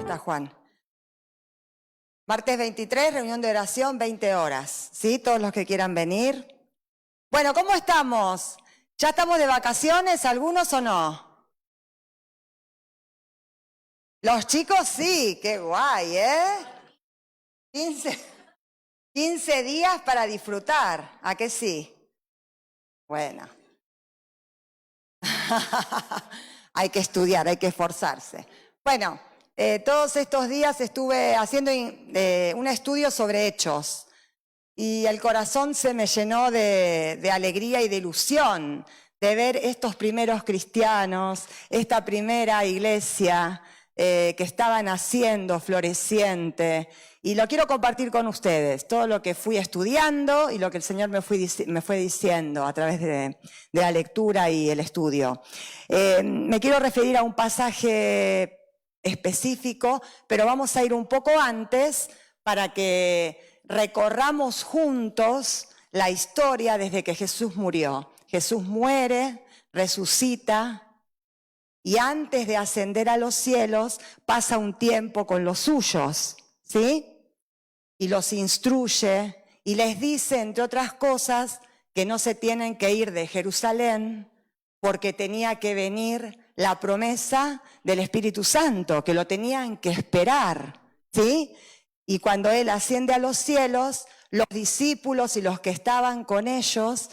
está Juan? Martes 23, reunión de oración, 20 horas. ¿Sí? Todos los que quieran venir. Bueno, ¿cómo estamos? ¿Ya estamos de vacaciones, algunos o no? Los chicos sí, qué guay, ¿eh? 15 días para disfrutar, ¿a qué sí? Bueno. Hay que estudiar, hay que esforzarse. Bueno, todos estos días estuve haciendo un estudio sobre Hechos y el corazón se me llenó de alegría y de ilusión de ver estos primeros cristianos, esta primera iglesia que estaba naciendo, floreciente. Y lo quiero compartir con ustedes, todo lo que fui estudiando y lo que el Señor me fue diciendo a través de la lectura y el estudio. Me quiero referir a un pasaje específico, pero vamos a ir un poco antes para que recorramos juntos la historia desde que Jesús murió. Jesús muere, resucita, y antes de ascender a los cielos pasa un tiempo con los suyos, ¿sí? Y los instruye y les dice, entre otras cosas, que no se tienen que ir de Jerusalén porque tenía que venir la promesa del Espíritu Santo, que lo tenían que esperar, ¿sí? Y cuando Él asciende a los cielos, los discípulos y los que estaban con ellos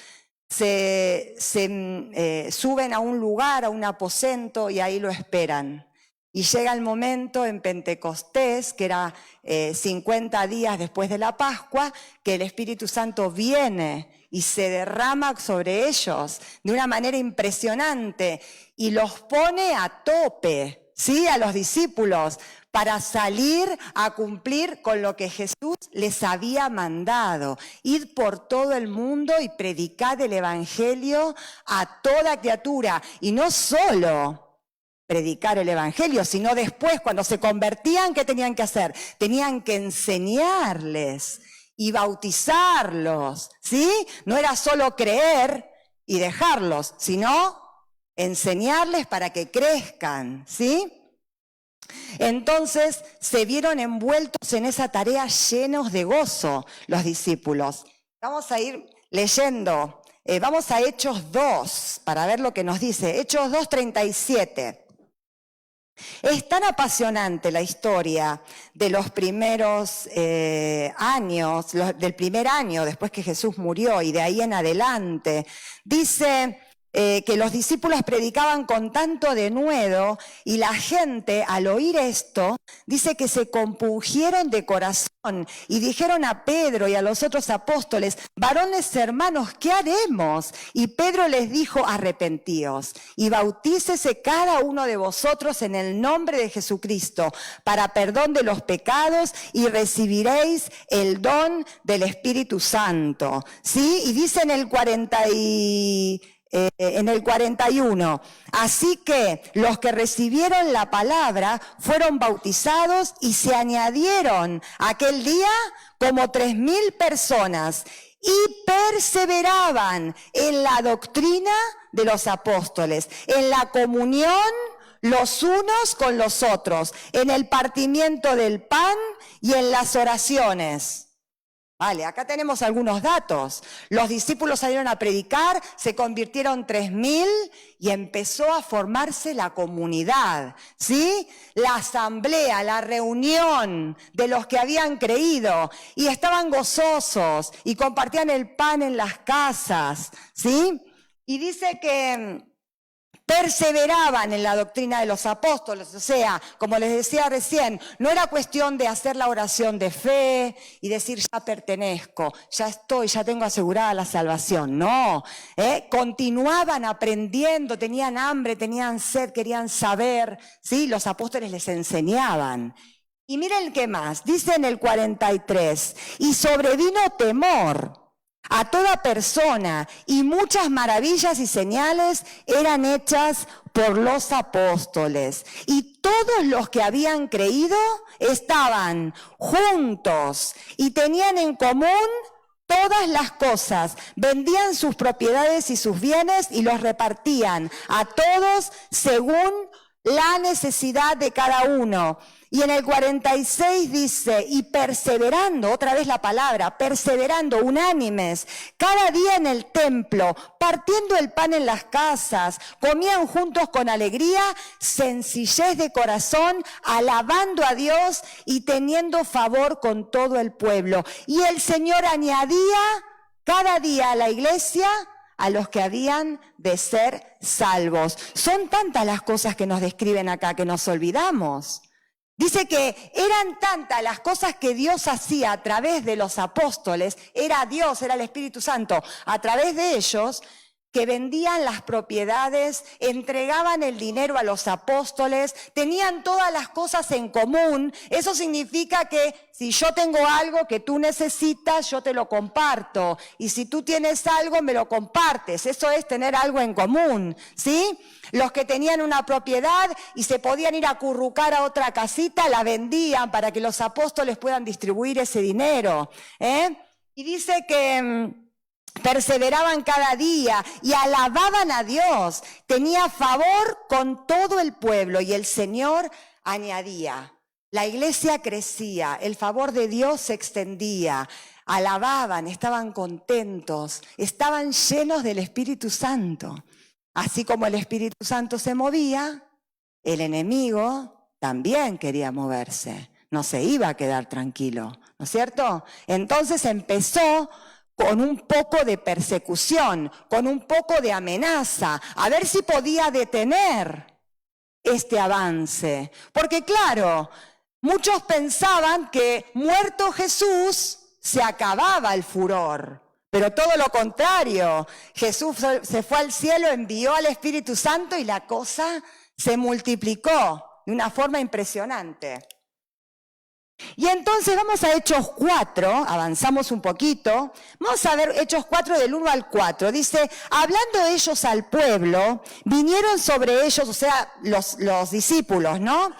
suben a un lugar, a un aposento, y ahí lo esperan. Y llega el momento en Pentecostés, que era 50 días después de la Pascua, que el Espíritu Santo viene y se derrama sobre ellos de una manera impresionante y los pone a tope, ¿sí? A los discípulos, para salir a cumplir con lo que Jesús les había mandado. Ir por todo el mundo y predicar el Evangelio a toda criatura. Y no solo predicar el Evangelio, sino después, cuando se convertían, ¿qué tenían que hacer? Tenían que enseñarles y bautizarlos, ¿sí? No era solo creer y dejarlos, sino enseñarles para que crezcan, ¿sí? Entonces se vieron envueltos en esa tarea llenos de gozo los discípulos. Vamos a ir leyendo, vamos a Hechos 2 para ver lo que nos dice. Hechos 2:37. Es tan apasionante la historia de los primeros años, del primer año después que Jesús murió y de ahí en adelante. Dice que los discípulos predicaban con tanto denuedo y la gente al oír esto dice que se compungieron de corazón y dijeron a Pedro y a los otros apóstoles: varones hermanos, ¿qué haremos? Y Pedro les dijo: arrepentíos y bautícese cada uno de vosotros en el nombre de Jesucristo para perdón de los pecados y recibiréis el don del Espíritu Santo. ¿Sí? Y dice en el 41, así que los que recibieron la palabra fueron bautizados y se añadieron aquel día como 3,000 personas y perseveraban en la doctrina de los apóstoles, en la comunión los unos con los otros, en el partimiento del pan y en las oraciones. Vale, acá tenemos algunos datos. Los discípulos salieron a predicar, se convirtieron 3,000 y empezó a formarse la comunidad, ¿sí? La asamblea, la reunión de los que habían creído y estaban gozosos y compartían el pan en las casas, ¿sí? Y dice que perseveraban en la doctrina de los apóstoles, o sea, como les decía recién, no era cuestión de hacer la oración de fe y decir ya pertenezco, ya estoy, ya tengo asegurada la salvación, no, continuaban aprendiendo, tenían hambre, tenían sed, querían saber, ¿sí? Los apóstoles les enseñaban. Y miren qué más, dice en el 43, y sobrevino temor a toda persona, y muchas maravillas y señales eran hechas por los apóstoles. Y todos los que habían creído estaban juntos y tenían en común todas las cosas. Vendían sus propiedades y sus bienes y los repartían a todos según la necesidad de cada uno. Y en el 46 dice, y perseverando, otra vez la palabra, perseverando, unánimes, cada día en el templo, partiendo el pan en las casas, comían juntos con alegría, sencillez de corazón, alabando a Dios y teniendo favor con todo el pueblo. Y el Señor añadía cada día a la iglesia a los que habían de ser salvos. Son tantas las cosas que nos describen acá que nos olvidamos. Dice que eran tantas las cosas que Dios hacía a través de los apóstoles, era Dios, era el Espíritu Santo, a través de ellos, que vendían las propiedades, entregaban el dinero a los apóstoles, tenían todas las cosas en común. Eso significa que si yo tengo algo que tú necesitas, yo te lo comparto. Y si tú tienes algo, me lo compartes. Eso es tener algo en común, ¿sí? Los que tenían una propiedad y se podían ir a acurrucar a otra casita, la vendían para que los apóstoles puedan distribuir ese dinero, Y dice que perseveraban cada día y alababan a Dios. Tenía favor con todo el pueblo y el Señor añadía. La iglesia crecía, el favor de Dios se extendía. Alababan, estaban contentos, estaban llenos del Espíritu Santo. Así como el Espíritu Santo se movía, el enemigo también quería moverse. No se iba a quedar tranquilo, ¿no es cierto? Entonces empezó con un poco de persecución, con un poco de amenaza, a ver si podía detener este avance. Porque claro, muchos pensaban que muerto Jesús se acababa el furor, pero todo lo contrario. Jesús se fue al cielo, envió al Espíritu Santo y la cosa se multiplicó de una forma impresionante. Y entonces vamos a Hechos 4, avanzamos un poquito, vamos a ver Hechos 4 del 1 al 4, dice, hablando ellos al pueblo, vinieron sobre ellos, o sea, los discípulos, ¿no?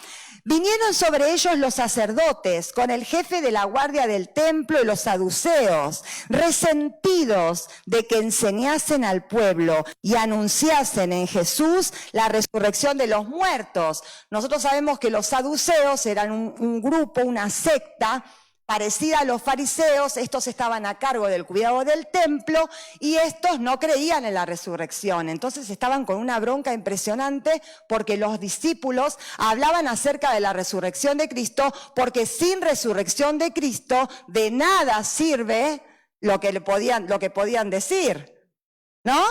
Vinieron sobre ellos los sacerdotes con el jefe de la guardia del templo y los saduceos, resentidos de que enseñasen al pueblo y anunciasen en Jesús la resurrección de los muertos. Nosotros sabemos que los saduceos eran un grupo, una secta parecida a los fariseos. Estos estaban a cargo del cuidado del templo y estos no creían en la resurrección. Entonces estaban con una bronca impresionante porque los discípulos hablaban acerca de la resurrección de Cristo, porque sin resurrección de Cristo de nada sirve lo que podían decir, ¿no?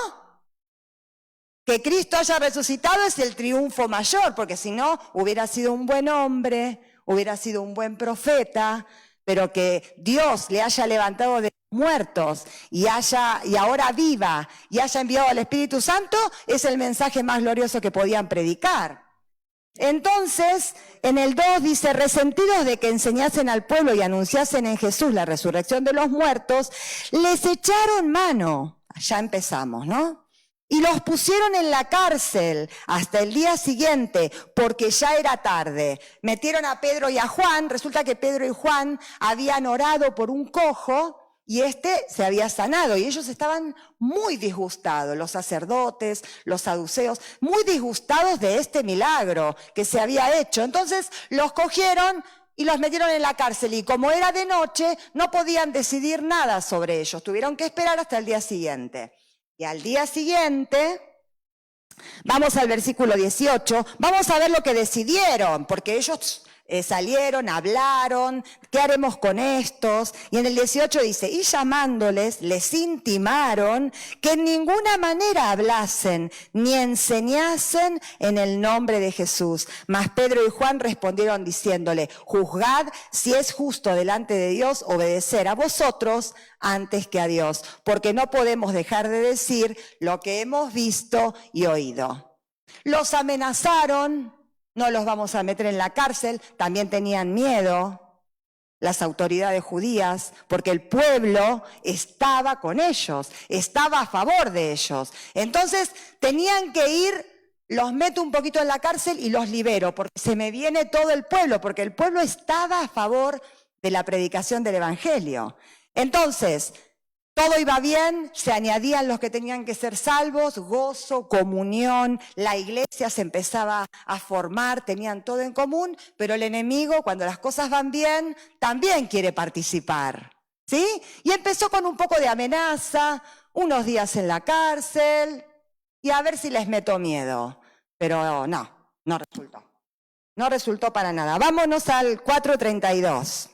Que Cristo haya resucitado es el triunfo mayor, porque si no hubiera sido un buen hombre, hubiera sido un buen profeta, pero que Dios le haya levantado de muertos y ahora viva y haya enviado al Espíritu Santo, es el mensaje más glorioso que podían predicar. Entonces, en el 2 dice, resentidos de que enseñasen al pueblo y anunciasen en Jesús la resurrección de los muertos, les echaron mano. Ya empezamos, ¿no? Y los pusieron en la cárcel hasta el día siguiente, porque ya era tarde. Metieron a Pedro y a Juan. Resulta que Pedro y Juan habían orado por un cojo y se había sanado. Y ellos estaban muy disgustados, los sacerdotes, los saduceos, muy disgustados de este milagro que se había hecho. Entonces los cogieron y los metieron en la cárcel. Y como era de noche, no podían decidir nada sobre ellos. Tuvieron que esperar hasta el día siguiente. Y al día siguiente, vamos al versículo 18, vamos a ver lo que decidieron, porque ellos salieron, hablaron, ¿qué haremos con estos? Y en el 18 dice, y llamándoles, les intimaron que en ninguna manera hablasen ni enseñasen en el nombre de Jesús. Mas Pedro y Juan respondieron diciéndole, juzgad si es justo delante de Dios obedecer a vosotros antes que a Dios, porque no podemos dejar de decir lo que hemos visto y oído. Los amenazaron. No los vamos a meter en la cárcel, también tenían miedo las autoridades judías, porque el pueblo estaba con ellos, estaba a favor de ellos. Entonces tenían que ir, los meto un poquito en la cárcel y los libero, porque se me viene todo el pueblo, porque el pueblo estaba a favor de la predicación del Evangelio. Entonces, Todo iba bien, se añadían los que tenían que ser salvos, gozo, comunión, la iglesia se empezaba a formar, tenían todo en común, pero el enemigo, cuando las cosas van bien, también quiere participar, ¿sí? Y empezó con un poco de amenaza, unos días en la cárcel, y a ver si les meto miedo. Pero no resultó. No resultó para nada. Vámonos al 4:32.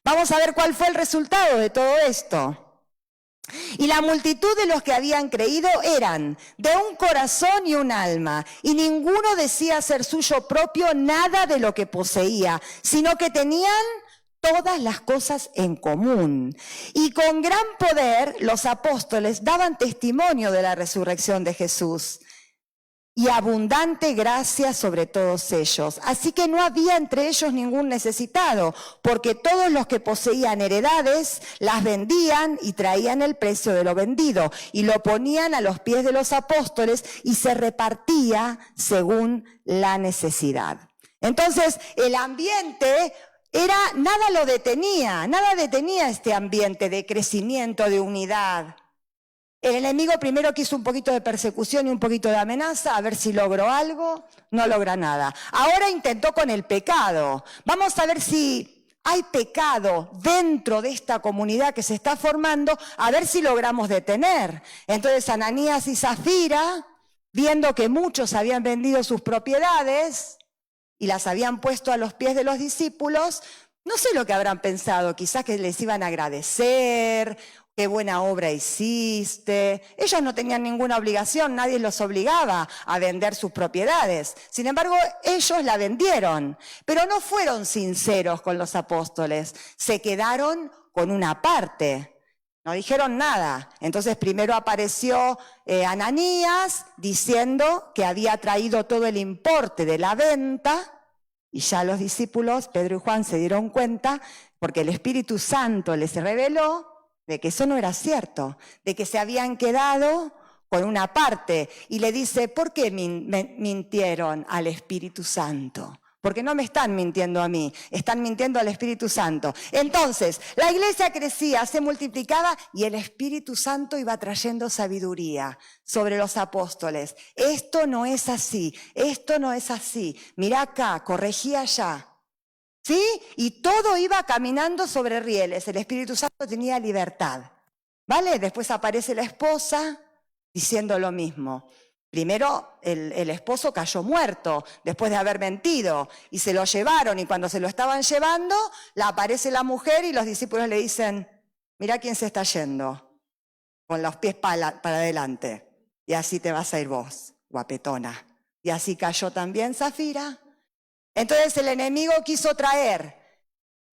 Vamos a ver cuál fue el resultado de todo esto. Y la multitud de los que habían creído eran de un corazón y un alma, y ninguno decía ser suyo propio nada de lo que poseía, sino que tenían todas las cosas en común. Y con gran poder los apóstoles daban testimonio de la resurrección de Jesús. Y abundante gracia sobre todos ellos. Así que no había entre ellos ningún necesitado, porque todos los que poseían heredades las vendían y traían el precio de lo vendido y lo ponían a los pies de los apóstoles y se repartía según la necesidad. Entonces el ambiente nada detenía este ambiente de crecimiento, de unidad. El enemigo primero quiso un poquito de persecución y un poquito de amenaza, a ver si logró algo, no logra nada. Ahora intentó con el pecado. Vamos a ver si hay pecado dentro de esta comunidad que se está formando, a ver si logramos detener. Entonces Ananías y Zafira, viendo que muchos habían vendido sus propiedades y las habían puesto a los pies de los discípulos, no sé lo que habrán pensado, quizás que les iban a agradecer, qué buena obra hiciste. Ellos no tenían ninguna obligación, nadie los obligaba a vender sus propiedades. Sin embargo, ellos la vendieron, pero no fueron sinceros con los apóstoles, se quedaron con una parte. No dijeron nada. Entonces primero apareció Ananías diciendo que había traído todo el importe de la venta, y ya los discípulos, Pedro y Juan, se dieron cuenta, porque el Espíritu Santo les reveló de que eso no era cierto, de que se habían quedado con una parte. Y le dice, ¿por qué mintieron al Espíritu Santo? Porque no me están mintiendo a mí, están mintiendo al Espíritu Santo. Entonces, la iglesia crecía, se multiplicaba y el Espíritu Santo iba trayendo sabiduría sobre los apóstoles. Esto no es así, esto no es así. Mirá acá, corregí allá. ¿Sí? Y todo iba caminando sobre rieles. El Espíritu Santo tenía libertad. ¿Vale? Después aparece la esposa diciendo lo mismo. Primero el esposo cayó muerto después de haber mentido y se lo llevaron, y cuando se lo estaban llevando, aparece la mujer y los discípulos le dicen, mirá quién se está yendo, con los pies para adelante, y así te vas a ir vos, guapetona. Y así cayó también Zafira. Entonces el enemigo quiso traer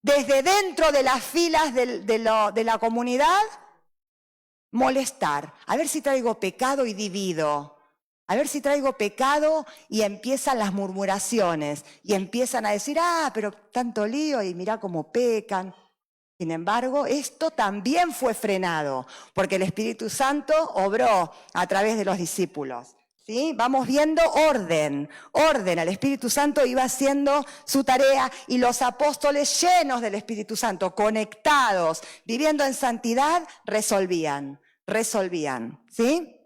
desde dentro de las filas de la comunidad, molestar, a ver si traigo pecado y divido. A ver si traigo pecado, y empiezan las murmuraciones y empiezan a decir, pero tanto lío y mirá cómo pecan. Sin embargo, esto también fue frenado porque el Espíritu Santo obró a través de los discípulos. ¿Sí? Vamos viendo orden. El Espíritu Santo iba haciendo su tarea y los apóstoles llenos del Espíritu Santo, conectados, viviendo en santidad, resolvían. ¿Sí?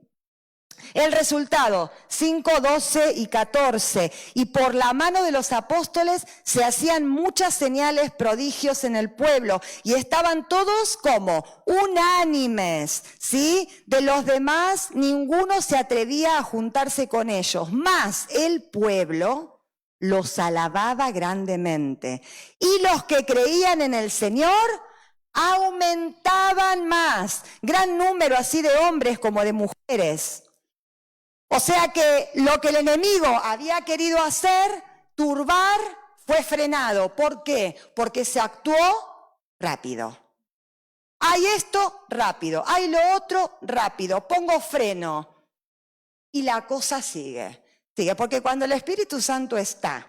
El resultado, 5, 12 y 14. Y por la mano de los apóstoles se hacían muchas señales, prodigios en el pueblo. Y estaban todos como unánimes, ¿sí? De los demás, ninguno se atrevía a juntarse con ellos. Mas el pueblo los alababa grandemente. Y los que creían en el Señor aumentaban más. Gran número así de hombres como de mujeres. O sea que lo que el enemigo había querido hacer, turbar, fue frenado. ¿Por qué? Porque se actuó rápido. Hay esto, rápido. Hay lo otro, rápido. Pongo freno. Y la cosa sigue. Porque cuando el Espíritu Santo está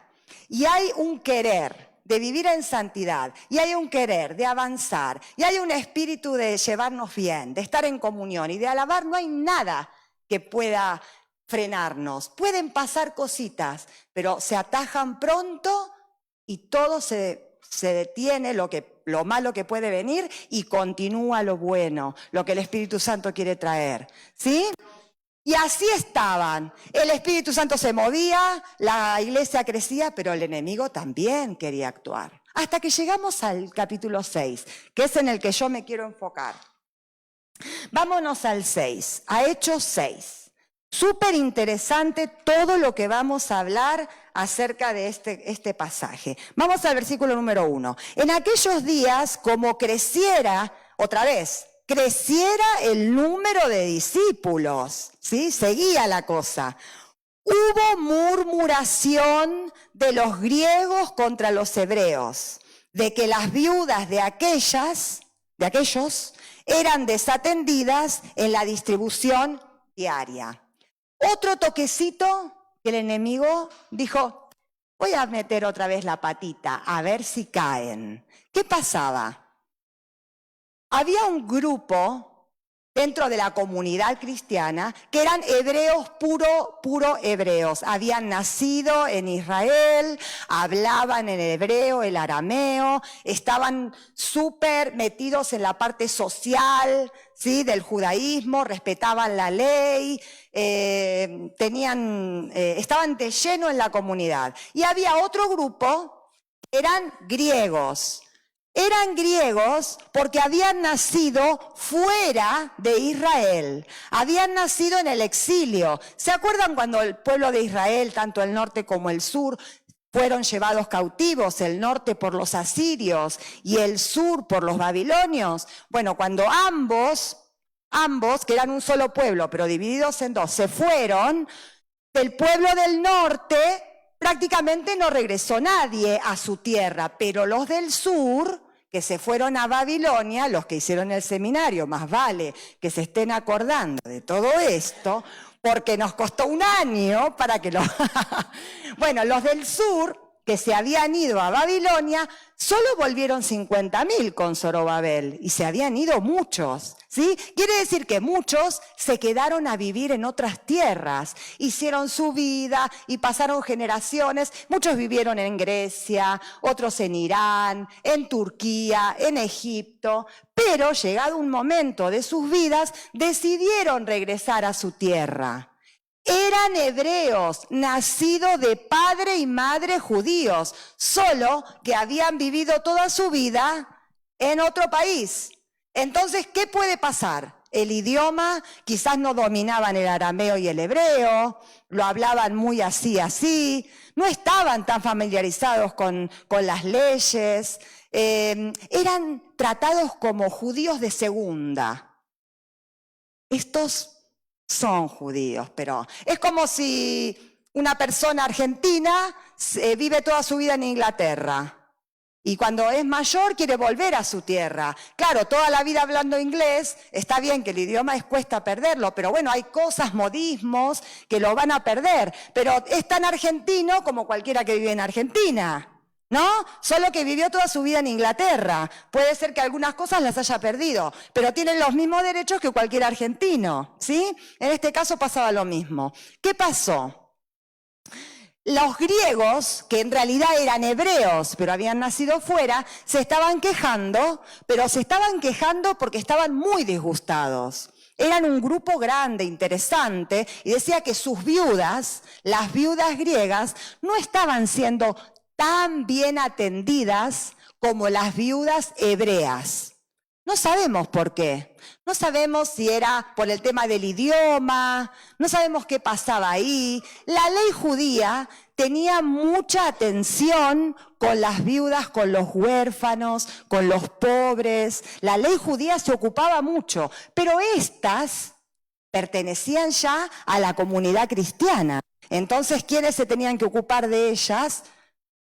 y hay un querer de vivir en santidad, y hay un querer de avanzar, y hay un espíritu de llevarnos bien, de estar en comunión y de alabar, no hay nada que pueda frenarnos. Pueden pasar cositas, pero se atajan pronto y todo se detiene, lo que lo malo que puede venir y continúa lo bueno, lo que el Espíritu Santo quiere traer, ¿sí? Y así estaban. El Espíritu Santo se movía, la iglesia crecía, pero el enemigo también quería actuar. Hasta que llegamos al capítulo 6, que es en el que yo me quiero enfocar. Vámonos al 6, a Hechos 6. Súper interesante todo lo que vamos a hablar acerca de este pasaje. Vamos al versículo número 1. En aquellos días, como creciera, otra vez, creciera el número de discípulos, ¿sí? Seguía la cosa. Hubo murmuración de los griegos contra los hebreos, de que las viudas de aquellos eran desatendidas en la distribución diaria. Otro toquecito que el enemigo dijo, voy a meter otra vez la patita, a ver si caen. ¿Qué pasaba? Había un grupo dentro de la comunidad cristiana que eran hebreos puro hebreos. Habían nacido en Israel, hablaban en hebreo, el arameo, estaban súper metidos en la parte social, ¿sí?, del judaísmo, respetaban la ley, estaban de lleno en la comunidad. Y había otro grupo, eran griegos. Eran griegos porque habían nacido fuera de Israel, habían nacido en el exilio. ¿Se acuerdan cuando el pueblo de Israel, tanto el norte como el sur, fueron llevados cautivos, el norte por los asirios y el sur por los babilonios? Bueno, cuando ambos, que eran un solo pueblo, pero divididos en dos, se fueron, del pueblo del norte prácticamente no regresó nadie a su tierra, pero los del sur, que se fueron a Babilonia, los que hicieron el seminario, más vale que se estén acordando de todo esto, porque nos costó un año para que lo... Bueno, los del sur, que se habían ido a Babilonia, solo volvieron 50.000 con Zorobabel, y se habían ido muchos, ¿sí? Quiere decir que muchos se quedaron a vivir en otras tierras, hicieron su vida y pasaron generaciones. Muchos vivieron en Grecia, otros en Irán, en Turquía, en Egipto, pero llegado un momento de sus vidas, decidieron regresar a su tierra. Eran hebreos, nacidos de padre y madre judíos, solo que habían vivido toda su vida en otro país. Entonces, ¿qué puede pasar? El idioma, quizás no dominaban el arameo y el hebreo, lo hablaban muy así, no estaban tan familiarizados con las leyes, eran tratados como judíos de segunda. Estos son judíos, pero es como si una persona argentina vive toda su vida en Inglaterra y cuando es mayor quiere volver a su tierra. Claro, toda la vida hablando inglés, está bien que el idioma cuesta perderlo, pero bueno, hay cosas, modismos que lo van a perder, pero es tan argentino como cualquiera que vive en Argentina, ¿no? Solo que vivió toda su vida en Inglaterra. Puede ser que algunas cosas las haya perdido, pero tienen los mismos derechos que cualquier argentino, ¿sí? En este caso pasaba lo mismo. ¿Qué pasó? Los griegos, que en realidad eran hebreos, pero habían nacido fuera, se estaban quejando, pero se estaban quejando porque estaban muy disgustados. Eran un grupo grande, interesante, y decía que sus viudas, las viudas griegas, no estaban siendo tan bien atendidas como las viudas hebreas. No sabemos por qué. No sabemos si era por el tema del idioma, no sabemos qué pasaba ahí. La ley judía tenía mucha atención con las viudas, con los huérfanos, con los pobres. La ley judía se ocupaba mucho, pero estas pertenecían ya a la comunidad cristiana. Entonces, ¿quiénes se tenían que ocupar de ellas?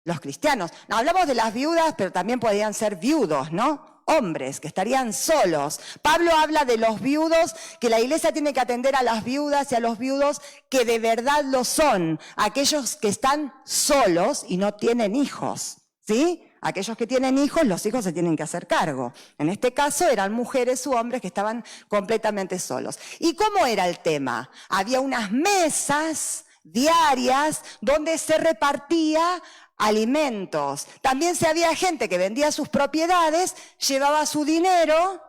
Los cristianos. No, hablamos de las viudas, pero también podían ser viudos, ¿no? Hombres que estarían solos. Pablo habla de los viudos, que la iglesia tiene que atender a las viudas y a los viudos que de verdad lo son, aquellos que están solos y no tienen hijos, ¿sí? Aquellos que tienen hijos, los hijos se tienen que hacer cargo. En este caso eran mujeres u hombres que estaban completamente solos. ¿Y cómo era el tema? Había unas mesas diarias donde se repartía alimentos. También si había gente que vendía sus propiedades, llevaba su dinero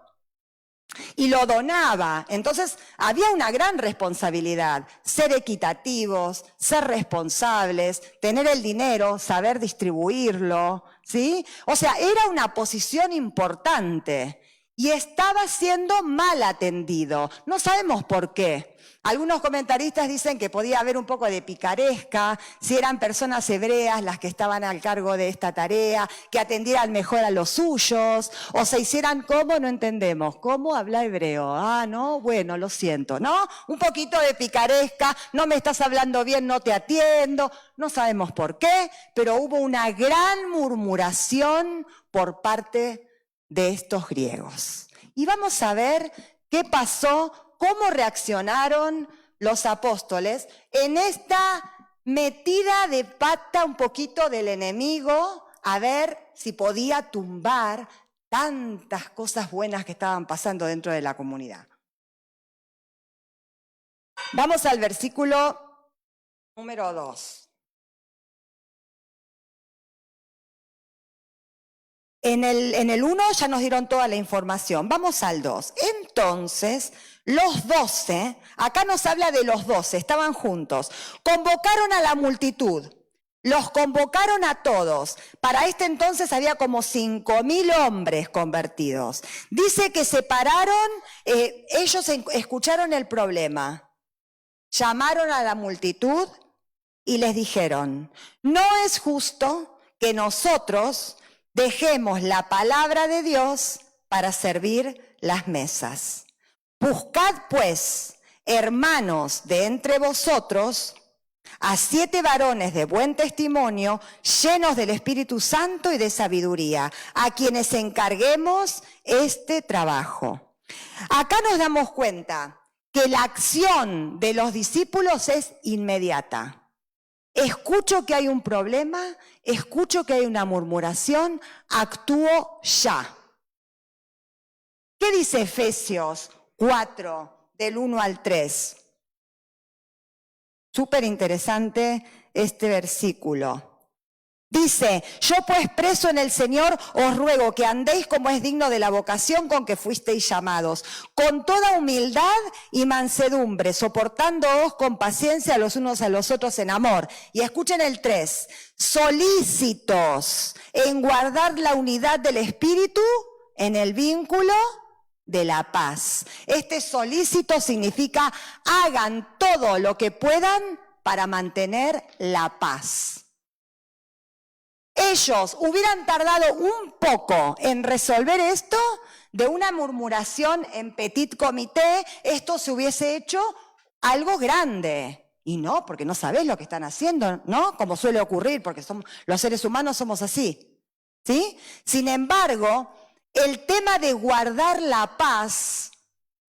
y lo donaba. Entonces había una gran responsabilidad, ser equitativos, ser responsables, tener el dinero, saber distribuirlo, ¿sí? O sea, era una posición importante y estaba siendo mal atendido. No sabemos por qué. Algunos comentaristas dicen que podía haber un poco de picaresca, si eran personas hebreas las que estaban al cargo de esta tarea, que atendieran mejor a los suyos, o se hicieran como, no entendemos, ¿cómo habla hebreo? Ah, no, bueno, lo siento, ¿no? Un poquito de picaresca, no me estás hablando bien, no te atiendo, no sabemos por qué, pero hubo una gran murmuración por parte de estos griegos. Y vamos a ver qué pasó, cómo reaccionaron los apóstoles en esta metida de pata un poquito del enemigo, a ver si podía tumbar tantas cosas buenas que estaban pasando dentro de la comunidad. Vamos al versículo número 2. En el 1 ya nos dieron toda la información. Vamos al 2. Entonces, los 12, acá nos habla de los 12, estaban juntos, convocaron a la multitud, los convocaron a todos. Para este entonces había como 5.000 hombres convertidos. Dice que se pararon, ellos escucharon el problema, llamaron a la multitud y les dijeron, no es justo que nosotros dejemos la palabra de Dios para servir las mesas. Buscad pues, hermanos de entre vosotros, a 7 varones de buen testimonio, llenos del Espíritu Santo y de sabiduría, a quienes encarguemos este trabajo. Acá nos damos cuenta que la acción de los discípulos es inmediata. Escucho que hay un problema, escucho que hay una murmuración, actúo ya. ¿Qué dice Efesios 4, del 1 al 3? Súper interesante este versículo. Dice, yo pues preso en el Señor os ruego que andéis como es digno de la vocación con que fuisteis llamados, con toda humildad y mansedumbre, soportándoos con paciencia los unos a los otros en amor. Y escuchen el 3, solícitos en guardar la unidad del Espíritu en el vínculo de la paz. Este solícito significa hagan todo lo que puedan para mantener la paz. Ellos hubieran tardado un poco en resolver esto, de una murmuración en petit comité, esto se hubiese hecho algo grande. Y no, porque no sabés lo que están haciendo, ¿no? Como suele ocurrir, porque los seres humanos somos así, ¿sí? Sin embargo, el tema de guardar la paz,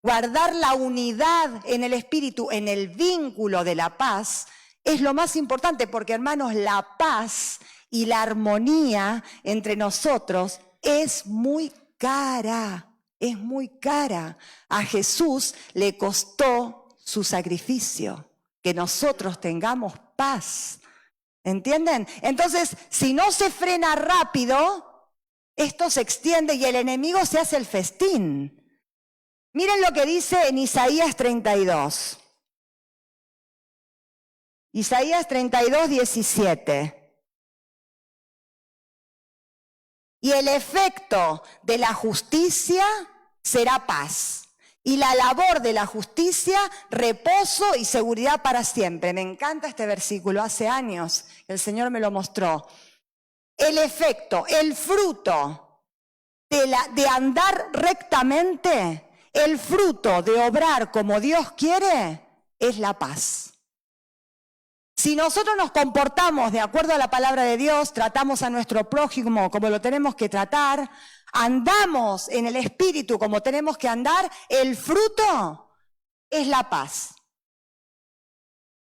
guardar la unidad en el espíritu, en el vínculo de la paz, es lo más importante, porque hermanos, la paz y la armonía entre nosotros es muy cara, es muy cara. A Jesús le costó su sacrificio, que nosotros tengamos paz. ¿Entienden? Entonces, si no se frena rápido, esto se extiende y el enemigo se hace el festín. Miren lo que dice en Isaías 32. Isaías 32, 17. Y el efecto de la justicia será paz. Y la labor de la justicia, reposo y seguridad para siempre. Me encanta este versículo. Hace años el Señor me lo mostró. El efecto, el fruto de andar rectamente, el fruto de obrar como Dios quiere, es la paz. Si nosotros nos comportamos de acuerdo a la palabra de Dios, tratamos a nuestro prójimo como lo tenemos que tratar, andamos en el Espíritu como tenemos que andar, el fruto es la paz.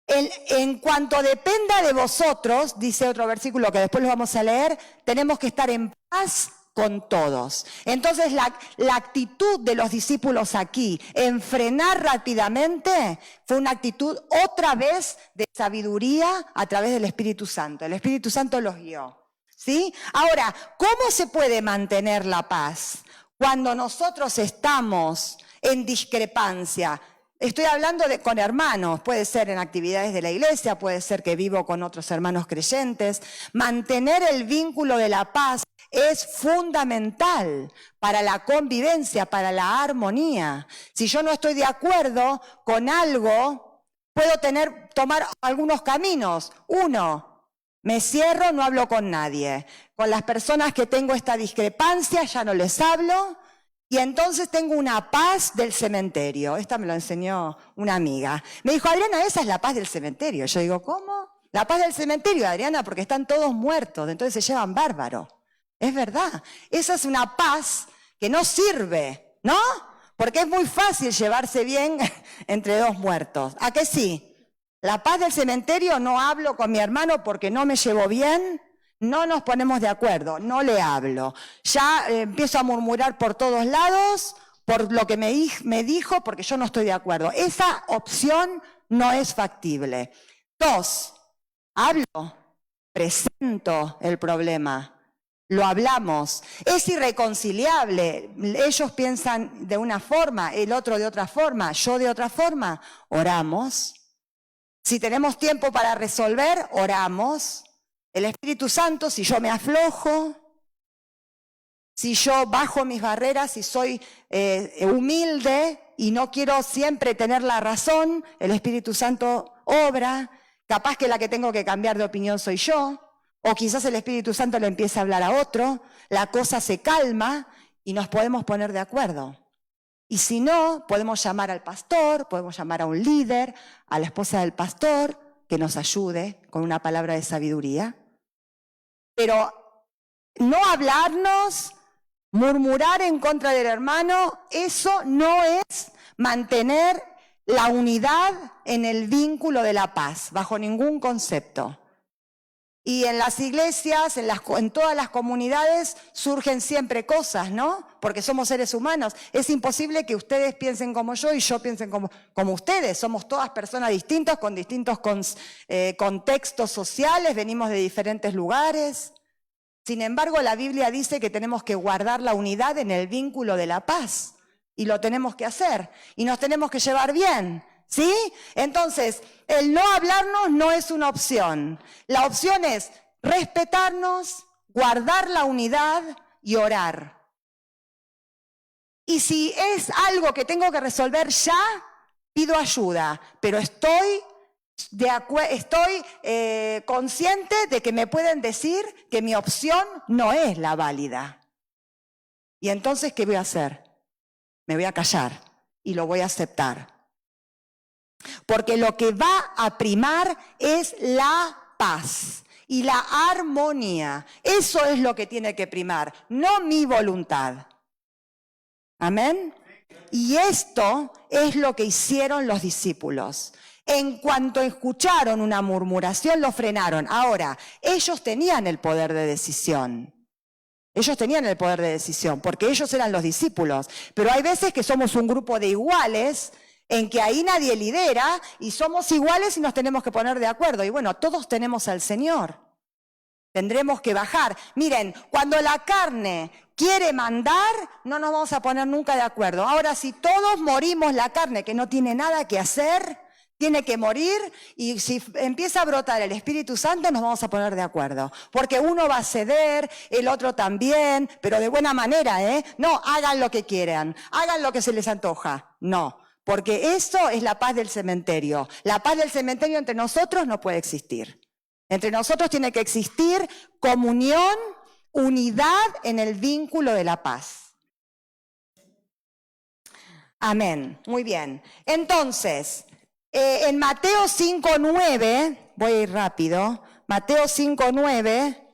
En cuanto dependa de vosotros, dice otro versículo que después lo vamos a leer, tenemos que estar en paz con todos. Entonces la actitud de los discípulos aquí en frenar rápidamente fue una actitud otra vez de sabiduría a través del Espíritu Santo. El Espíritu Santo los guió. ¿Sí? Ahora, ¿cómo se puede mantener la paz cuando nosotros estamos en discrepancia? Estoy hablando con hermanos, puede ser en actividades de la iglesia, puede ser que vivo con otros hermanos creyentes. Mantener el vínculo de la paz es fundamental para la convivencia, para la armonía. Si yo no estoy de acuerdo con algo, puedo tomar algunos caminos. Uno, me cierro, no hablo con nadie. Con las personas que tengo esta discrepancia ya no les hablo. Y entonces tengo una paz del cementerio. Esta me lo enseñó una amiga. Me dijo, Adriana, esa es la paz del cementerio. Yo digo, ¿cómo? La paz del cementerio, Adriana, porque están todos muertos, entonces se llevan bárbaro. Es verdad. Esa es una paz que no sirve, ¿no? Porque es muy fácil llevarse bien entre dos muertos. ¿A qué sí? La paz del cementerio, no hablo con mi hermano porque no me llevo bien. No nos ponemos de acuerdo, no le hablo. Ya empiezo a murmurar por todos lados, por lo que me dijo, porque yo no estoy de acuerdo. Esa opción no es factible. 2, hablo, presento el problema, lo hablamos. Es irreconciliable. Ellos piensan de una forma, el otro de otra forma, yo de otra forma. Oramos. Si tenemos tiempo para resolver, oramos. El Espíritu Santo, si yo me aflojo, si yo bajo mis barreras, si soy humilde y no quiero siempre tener la razón, el Espíritu Santo obra. Capaz que la que tengo que cambiar de opinión soy yo, o quizás el Espíritu Santo le empieza a hablar a otro, la cosa se calma y nos podemos poner de acuerdo. Y si no, podemos llamar al pastor, podemos llamar a un líder, a la esposa del pastor, que nos ayude con una palabra de sabiduría. Pero no hablarnos, murmurar en contra del hermano, eso no es mantener la unidad en el vínculo de la paz, bajo ningún concepto. Y en las iglesias, en todas las comunidades, surgen siempre cosas, ¿no? Porque somos seres humanos. Es imposible que ustedes piensen como yo y yo piensen como ustedes. Somos todas personas distintas, con distintos contextos sociales, venimos de diferentes lugares. Sin embargo, la Biblia dice que tenemos que guardar la unidad en el vínculo de la paz. Y lo tenemos que hacer. Y nos tenemos que llevar bien. ¿Sí? Entonces, el no hablarnos no es una opción. La opción es respetarnos, guardar la unidad y orar. Y si es algo que tengo que resolver ya, pido ayuda, pero estoy consciente de que me pueden decir que mi opción no es la válida. Y entonces, ¿qué voy a hacer? Me voy a callar y lo voy a aceptar. Porque lo que va a primar es la paz y la armonía. Eso es lo que tiene que primar, no mi voluntad. ¿Amén? Y esto es lo que hicieron los discípulos. En cuanto escucharon una murmuración, lo frenaron. Ahora, ellos tenían el poder de decisión. Ellos tenían el poder de decisión, porque ellos eran los discípulos. Pero hay veces que somos un grupo de iguales, en que ahí nadie lidera y somos iguales y nos tenemos que poner de acuerdo. Y bueno, todos tenemos al Señor. Tendremos que bajar. Miren, cuando la carne quiere mandar, no nos vamos a poner nunca de acuerdo. Ahora, si todos morimos la carne, que no tiene nada que hacer, tiene que morir, y si empieza a brotar el Espíritu Santo, nos vamos a poner de acuerdo. Porque uno va a ceder, el otro también, pero de buena manera, ¿eh? No, hagan lo que quieran, hagan lo que se les antoja. No. Porque eso es la paz del cementerio. La paz del cementerio entre nosotros no puede existir. Entre nosotros tiene que existir comunión, unidad en el vínculo de la paz. Amén. Muy bien. Entonces, en Mateo 5:9, voy a ir rápido, Mateo 5:9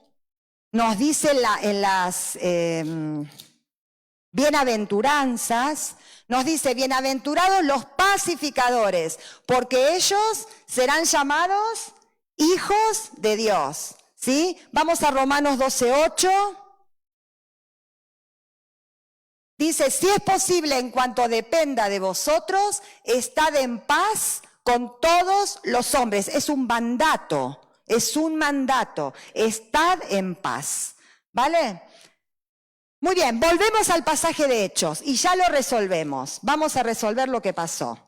nos dice en las bienaventuranzas, nos dice, bienaventurados los pacificadores, porque ellos serán llamados hijos de Dios. ¿Sí? Vamos a Romanos 12:8. Dice, si es posible en cuanto dependa de vosotros, estad en paz con todos los hombres. Es un mandato, estad en paz, ¿vale? Muy bien, volvemos al pasaje de Hechos y ya lo resolvemos. Vamos a resolver lo que pasó.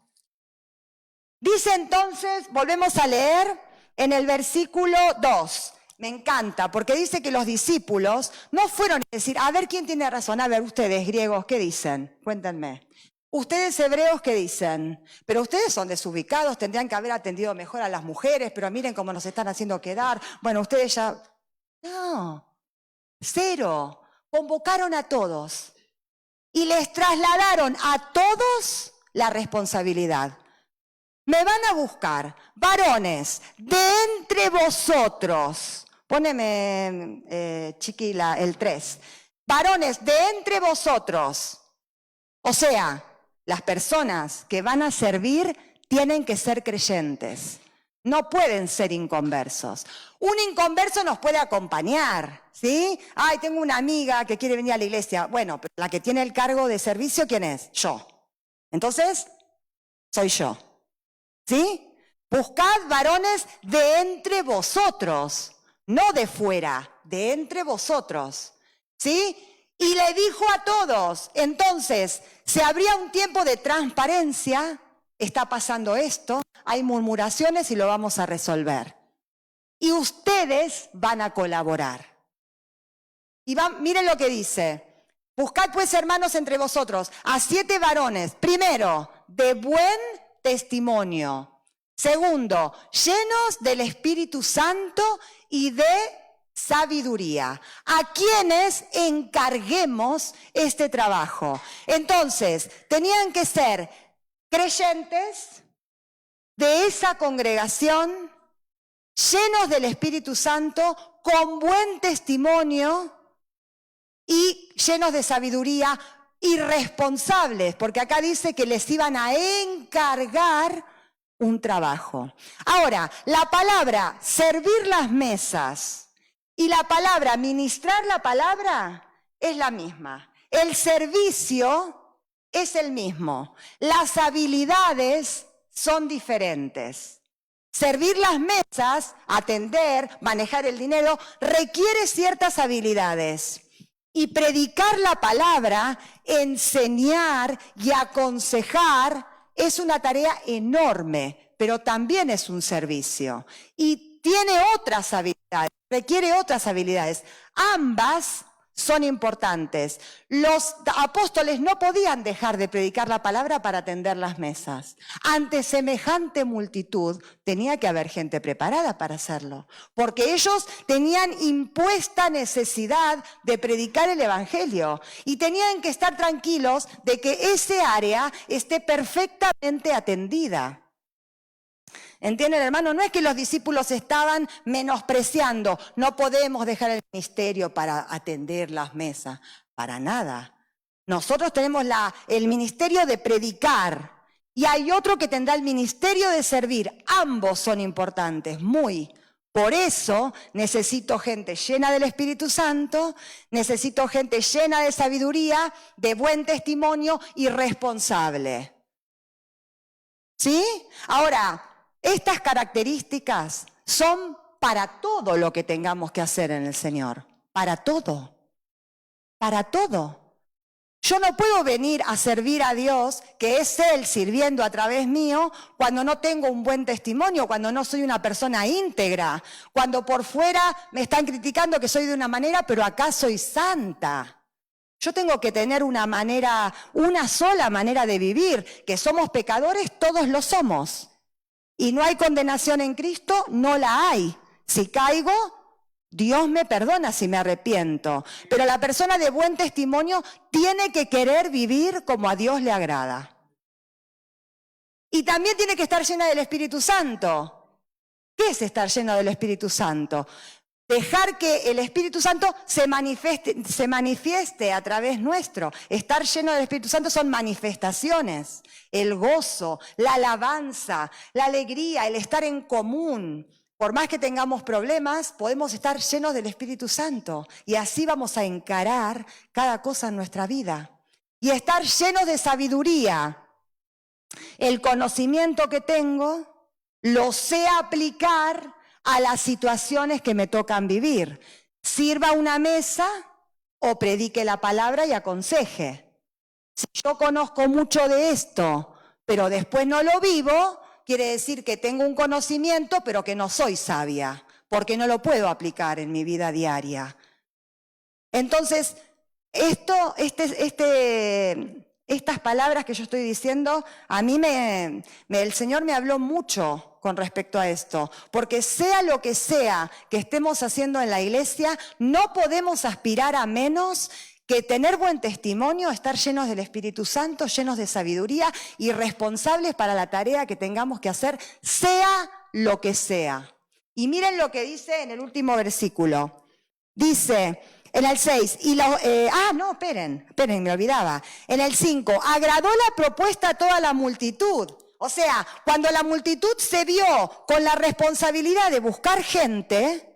Dice entonces, volvemos a leer en el versículo 2. Me encanta, porque dice que los discípulos no fueron a decir, a ver quién tiene razón, a ver ustedes griegos, ¿qué dicen? Cuéntenme. Ustedes hebreos, ¿qué dicen? Pero ustedes son desubicados, tendrían que haber atendido mejor a las mujeres, pero miren cómo nos están haciendo quedar. Bueno, ustedes ya... No, cero. Convocaron a todos y les trasladaron a todos la responsabilidad. Me van a buscar varones de entre vosotros. Póneme, chiquila, el 3. Varones de entre vosotros. O sea, las personas que van a servir tienen que ser creyentes. No pueden ser inconversos. Un inconverso nos puede acompañar, ¿sí? Ay, tengo una amiga que quiere venir a la iglesia. Bueno, pero la que tiene el cargo de servicio, ¿quién es? Yo. Entonces, soy yo. ¿Sí? Buscad varones de entre vosotros, no de fuera, de entre vosotros. ¿Sí? Y le dijo a todos, entonces, se abría un tiempo de transparencia, está pasando esto, hay murmuraciones y lo vamos a resolver. Y ustedes van a colaborar. Y miren lo que dice. Buscad pues, hermanos, entre vosotros a 7 varones, primero, de buen testimonio. Segundo, llenos del Espíritu Santo y de sabiduría, a quienes encarguemos este trabajo. Entonces, tenían que ser creyentes de esa congregación, llenos del Espíritu Santo, con buen testimonio y llenos de sabiduría, y responsables, porque acá dice que les iban a encargar un trabajo. Ahora, la palabra servir las mesas y la palabra ministrar la palabra es la misma. El servicio es el mismo. Las habilidades son diferentes. Servir las mesas, atender, manejar el dinero, requiere ciertas habilidades. Y predicar la palabra, enseñar y aconsejar es una tarea enorme, pero también es un servicio. Y tiene otras habilidades, requiere otras habilidades. Ambas son importantes. Los apóstoles no podían dejar de predicar la palabra para atender las mesas. Ante semejante multitud tenía que haber gente preparada para hacerlo, porque ellos tenían impuesta necesidad de predicar el evangelio y tenían que estar tranquilos de que ese área esté perfectamente atendida. ¿Entienden, hermano? No es que los discípulos estaban menospreciando, no podemos dejar el ministerio para atender las mesas, para nada. Nosotros tenemos el ministerio de predicar y hay otro que tendrá el ministerio de servir. Ambos son importantes, muy. Por eso necesito gente llena del Espíritu Santo, necesito gente llena de sabiduría, de buen testimonio y responsable. ¿Sí? Ahora, estas características son para todo lo que tengamos que hacer en el Señor. Para todo. Para todo. Yo no puedo venir a servir a Dios, que es Él sirviendo a través mío, cuando no tengo un buen testimonio, cuando no soy una persona íntegra, cuando por fuera me están criticando que soy de una manera, pero acá soy santa. Yo tengo que tener una sola manera de vivir, que somos pecadores, todos lo somos. Y no hay condenación en Cristo, no la hay. Si caigo, Dios me perdona si me arrepiento. Pero la persona de buen testimonio tiene que querer vivir como a Dios le agrada. Y también tiene que estar llena del Espíritu Santo. ¿Qué es estar lleno del Espíritu Santo? Dejar que el Espíritu Santo se manifieste a través nuestro. Estar lleno del Espíritu Santo son manifestaciones. El gozo, la alabanza, la alegría, el estar en común. Por más que tengamos problemas, podemos estar llenos del Espíritu Santo. Y así vamos a encarar cada cosa en nuestra vida. y estar llenos de sabiduría. El conocimiento que tengo lo sé aplicar a las situaciones que me tocan vivir. Sirva una mesa o predique la palabra y aconseje. Si yo conozco mucho de esto, pero después no lo vivo, quiere decir que tengo un conocimiento, pero que no soy sabia, porque no lo puedo aplicar en mi vida diaria. Entonces, estas palabras que yo estoy diciendo, a mí el Señor me habló mucho con respecto a esto, porque sea lo que sea que estemos haciendo en la iglesia, no podemos aspirar a menos que tener buen testimonio, estar llenos del Espíritu Santo, llenos de sabiduría y responsables para la tarea que tengamos que hacer, sea lo que sea. Y miren lo que dice en el último versículo. Dice en el 6, esperen, me olvidaba. En el 5, agradó la propuesta a toda la multitud. O sea, cuando la multitud se vio con la responsabilidad de buscar gente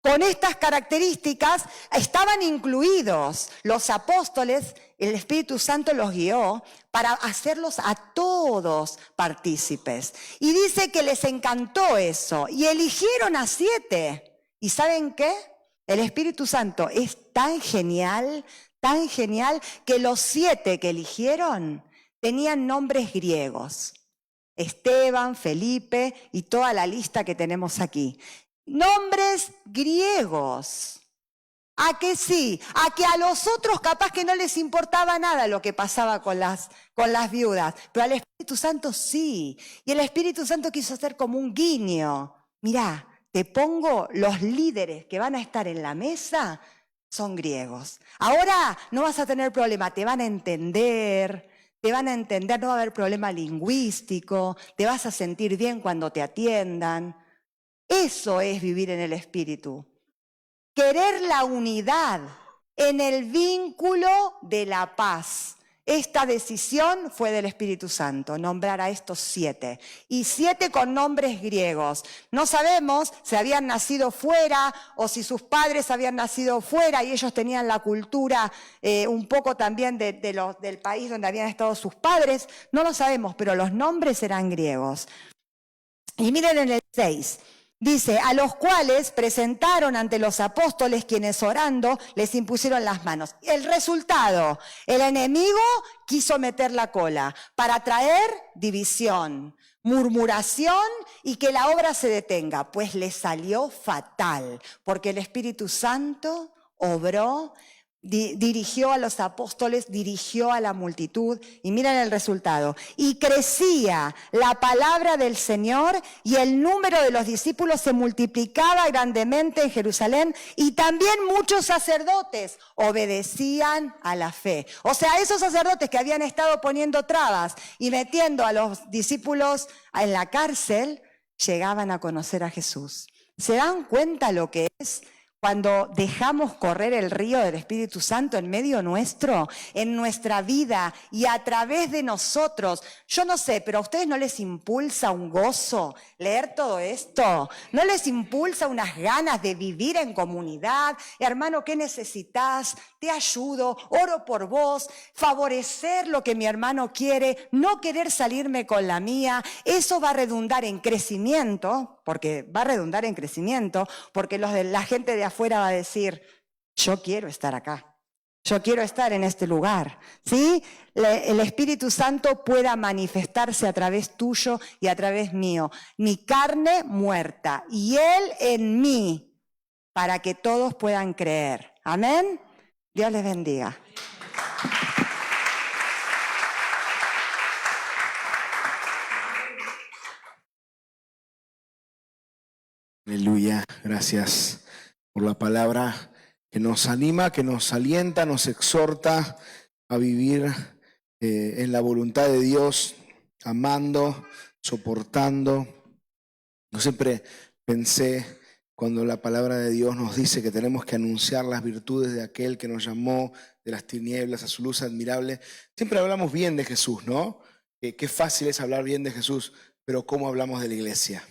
con estas características, estaban incluidos los apóstoles, el Espíritu Santo los guió para hacerlos a todos partícipes. Y dice que les encantó eso y eligieron a 7. ¿Y saben qué? El Espíritu Santo es tan genial, que los 7 que eligieron tenían nombres griegos. Esteban, Felipe y toda la lista que tenemos aquí. Nombres griegos. ¿A que sí? A que a los otros capaz que no les importaba nada lo que pasaba con las viudas, pero al Espíritu Santo sí. Y el Espíritu Santo quiso hacer como un guiño. Mirá, te pongo los líderes que van a estar en la mesa, son griegos. Ahora no vas a tener problema, te van a entender, no va a haber problema lingüístico, te vas a sentir bien cuando te atiendan. Eso es vivir en el Espíritu. Querer la unidad en el vínculo de la paz. Esta decisión fue del Espíritu Santo, nombrar a estos 7. Y 7 con nombres griegos. No sabemos si habían nacido fuera o si sus padres habían nacido fuera y ellos tenían la cultura un poco también del país donde habían estado sus padres. No lo sabemos, pero los nombres eran griegos. Y miren en el 6. Dice, a los cuales presentaron ante los apóstoles, quienes orando les impusieron las manos. El resultado, el enemigo quiso meter la cola para traer división, murmuración y que la obra se detenga. Pues le salió fatal, porque el Espíritu Santo obró, dirigió a los apóstoles, dirigió a la multitud y miren el resultado. Y crecía la palabra del Señor y el número de los discípulos se multiplicaba grandemente en Jerusalén y también muchos sacerdotes obedecían a la fe. O sea, esos sacerdotes que habían estado poniendo trabas y metiendo a los discípulos en la cárcel, llegaban a conocer a Jesús. ¿Se dan cuenta lo que es? Cuando dejamos correr el río del Espíritu Santo en medio nuestro, en nuestra vida y a través de nosotros. Yo no sé, pero a ustedes no les impulsa un gozo leer todo esto. No les impulsa unas ganas de vivir en comunidad. Hermano, ¿qué necesitas? Te ayudo, oro por vos, favorecer lo que mi hermano quiere, no querer salirme con la mía. Eso va a redundar en crecimiento, porque la gente de afuera va a decir, yo quiero estar acá, yo quiero estar en este lugar, ¿sí? El Espíritu Santo pueda manifestarse a través tuyo y a través mío. Mi carne muerta y Él en mí, para que todos puedan creer. Amén. Dios les bendiga. Aleluya, gracias por la palabra que nos anima, que nos alienta, nos exhorta a vivir en la voluntad de Dios, amando, soportando. Yo siempre pensé, cuando la palabra de Dios nos dice que tenemos que anunciar las virtudes de aquel que nos llamó de las tinieblas a su luz admirable, siempre hablamos bien de Jesús, ¿no? Qué fácil es hablar bien de Jesús, pero ¿cómo hablamos de la iglesia?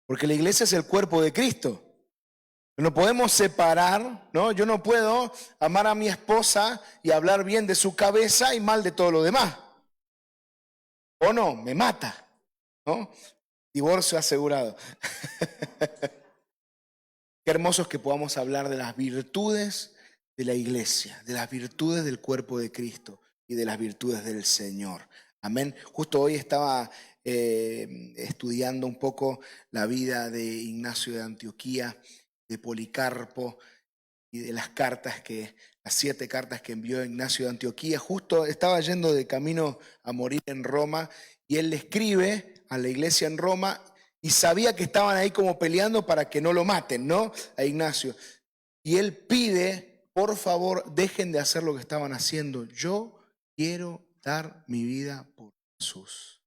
Porque la iglesia es el cuerpo de Cristo. No podemos separar, ¿no? Yo no puedo amar a mi esposa y hablar bien de su cabeza y mal de todo lo demás. O no, me mata, ¿no? Divorcio asegurado. Qué hermoso es que podamos hablar de las virtudes de la iglesia, de las virtudes del cuerpo de Cristo y de las virtudes del Señor. Amén. Justo hoy estaba estudiando un poco la vida de Ignacio de Antioquía, de Policarpo y de las 7 cartas que envió Ignacio de Antioquía. Justo estaba yendo de camino a morir en Roma y él le escribe a la iglesia en Roma y sabía que estaban ahí como peleando para que no lo maten, ¿no? A Ignacio. Y él pide, por favor, dejen de hacer lo que estaban haciendo. Yo quiero dar mi vida por Jesús.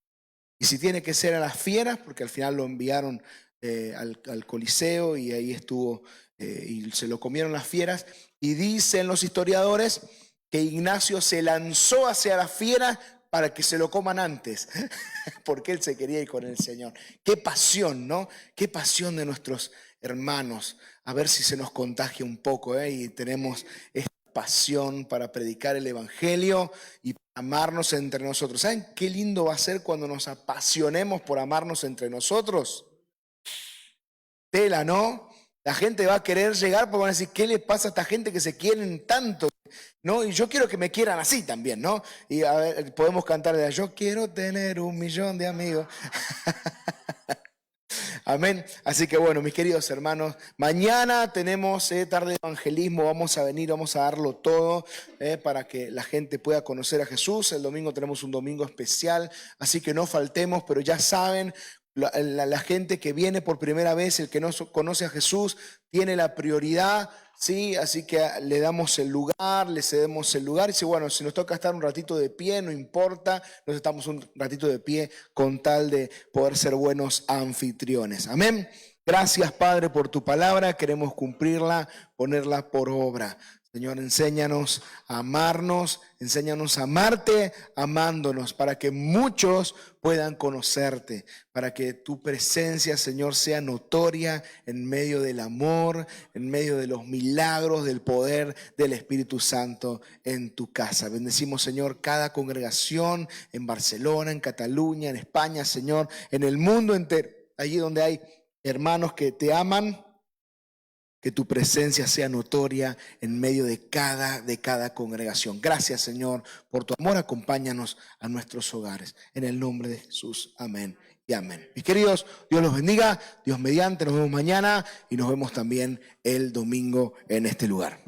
Y si tiene que ser a las fieras, porque al final lo enviaron al Coliseo y ahí estuvo y se lo comieron las fieras. Y dicen los historiadores que Ignacio se lanzó hacia las fieras para que se lo coman antes, porque él se quería ir con el Señor. Qué pasión, ¿no? Qué pasión de nuestros hermanos. A ver si se nos contagia un poco, y tenemos esta pasión para predicar el Evangelio y amarnos entre nosotros. ¿Saben qué lindo va a ser cuando nos apasionemos por amarnos entre nosotros? Tela, ¿no? La gente va a querer llegar porque van a decir, ¿qué le pasa a esta gente que se quieren tanto? ¿No? Y yo quiero que me quieran así también, ¿no? Y a ver, podemos cantar de yo quiero tener 1.000.000 de amigos. Amén. Así que bueno, mis queridos hermanos, mañana tenemos tarde de evangelismo, vamos a venir, vamos a darlo todo para que la gente pueda conocer a Jesús. El domingo tenemos un domingo especial, así que no faltemos, pero ya saben, la gente que viene por primera vez, el que no conoce a Jesús, tiene la prioridad, ¿sí? Así que le damos el lugar, le cedemos el lugar. Y dice, bueno, si nos toca estar un ratito de pie, no importa, nos estamos un ratito de pie con tal de poder ser buenos anfitriones. Amén. Gracias, Padre, por tu palabra. Queremos cumplirla, ponerla por obra. Señor, enséñanos a amarnos, enséñanos a amarte amándonos, para que muchos puedan conocerte, para que tu presencia, Señor, sea notoria en medio del amor, en medio de los milagros, del poder del Espíritu Santo en tu casa. Bendecimos, Señor, cada congregación en Barcelona, en Cataluña, en España, Señor, en el mundo entero, allí donde hay hermanos que te aman. Que tu presencia sea notoria en medio de cada congregación. Gracias, Señor, por tu amor. Acompáñanos a nuestros hogares. En el nombre de Jesús. Amén y amén. Mis queridos, Dios los bendiga. Dios mediante, nos vemos mañana y nos vemos también el domingo en este lugar.